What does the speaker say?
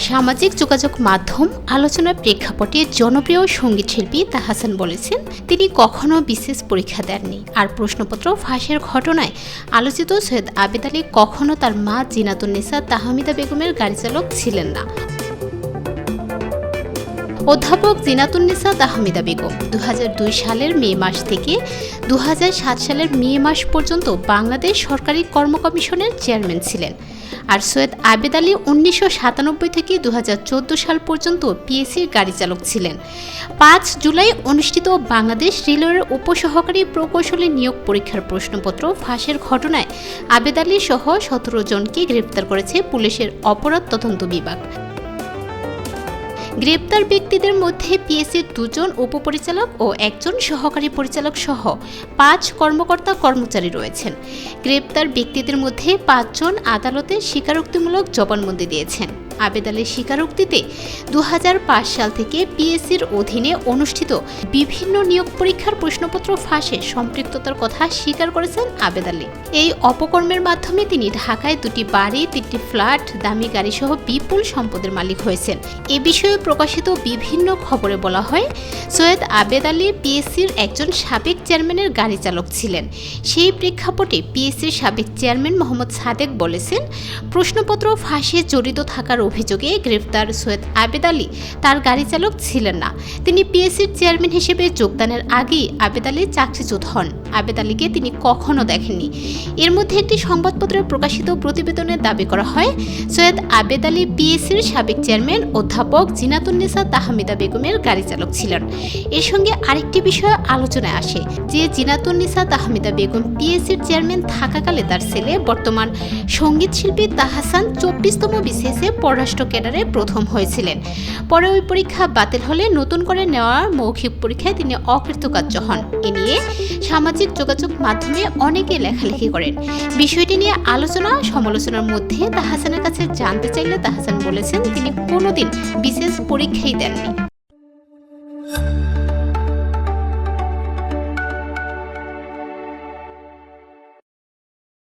সামাজিক যোগাযোগ মাধ্যম আলোচনার প্রেক্ষাপটে জনপ্রিয় সঙ্গীত শিল্পী তাহসান বলেছেন তিনি কখনো বিশেষ পরীক্ষা দেননি। আর প্রশ্নপত্র ফাঁসের ঘটনায় আলোচিত সৈয়দ আবেদ আলী কখনো তার মা জিনাতুন্নেসা তাহমিদা বেগমের গাড়ি চালক ছিলেন না। অধ্যাপক জিনাতুন্নেসা তাহমিদা বেগম 2002 সালের মে মাস থেকে 2007 সালের মে মাস পর্যন্ত বাংলাদেশ সরকারি কর্ম কমিশনের চেয়ারম্যান ছিলেন। আর সৈয়দ আবেদ আলী 1997 থেকে 2014 সাল পর্যন্ত পিএসসির গাড়ি চালক ছিলেন। 5 জুলাই অনুষ্ঠিত বাংলাদেশ রেলওয়ের উপসহকারী প্রকৌশলী নিয়োগ পরীক্ষার প্রশ্নপত্র ফাঁসের ঘটনায় আবেদ আলী সহ 17 জনকে গ্রেপ্তার করেছে পুলিশের অপরাধ তদন্ত বিভাগ। গ্রেপ্তার ব্যক্তিদের মধ্যে পিএসসির 2 জন উপপরিচালক ও 1 জন সহকারী পরিচালক সহ 5 কর্মকর্তা কর্মচারী রয়েছেন। গ্রেপ্তার ব্যক্তিদের মধ্যে 5 জন আদালতে স্বীকারোক্তিমূলক জবানবন্দি দিয়েছেন। আবেদ আলীর স্বীকারোক্তিতে 2005 সাল থেকে পিএসসির অধীনে অনুষ্ঠিত বিভিন্ন নিয়োগ পরীক্ষার প্রশ্নপত্র ফাঁসে সম্পৃক্ততার কথা স্বীকার করেছেন আবেদ আলী। এই অপকর্মের মাধ্যমে তিনি ঢাকায় 2টি বাড়ি, 3টি ফ্ল্যাট, দামি গাড়ি সহ বিপুল সম্পদের মালিক হয়েছেন। এ বিষয়ে প্রকাশিত বিভিন্ন খবরে বলা হয় সৈয়দ আবেদ আলী পিএসসির একজন সাবেক চেয়ারম্যানের গাড়ি চালক ছিলেন। সেই প্রেক্ষাপটে পিএসসির সাবেক চেয়ারম্যান মোহাম্মদ সাদেক বলেছেন প্রশ্নপত্র ফাঁসে জড়িত থাকার অভিযোগে গ্রেফতার সৈয়দ আবেদ আলী তার গাড়ি চালক ছিলেন না। তিনি পিএসসির চেয়ারম্যান হিসেবে যোগদানের আগেই আবেদ আলী চাকরিচ্যুত হন। আবেদ আলীকে তিনি কখনো দেখেননি। এর মধ্যে একটি সংবাদপত্রে প্রকাশিত প্রতিবেদনে দাবি করা হয় সৈয়দ আবেদ আলী পিএসসির সাবেক চেয়ারম্যান অধ্যাপক জিনাতুন্নেসা তাহমিদা বেগমের গাড়ি চালক ছিলেন। এর সঙ্গে আরেকটি বিষয় আলোচনায় আসে যে জিনাতুন্নেসা তাহমিদা বেগম পিএসসির চেয়ারম্যান থাকাকালে তার ছেলে বর্তমান সঙ্গীত শিল্পী তাহসান 24তম বিসিএসে পররাষ্ট্র ক্যাডারে প্রথম হয়েছিলেন। পরে ওই পরীক্ষা বাতিল হলে নতুন করে নেওয়া মৌখিক পরীক্ষায় তিনি অকৃতকার্য হন। এ নিয়ে সামাজিক যোগাযোগ মাধ্যমে অনেকে লেখালেখি করেন। বিষয়টি নিয়ে আলোচনা সমালোচনার মধ্যে তাহসানের কাছে জানতে চাইলে তাহসান বলেছেন তিনি কোনোদিন বিশেষ পরীক্ষাই দেননি।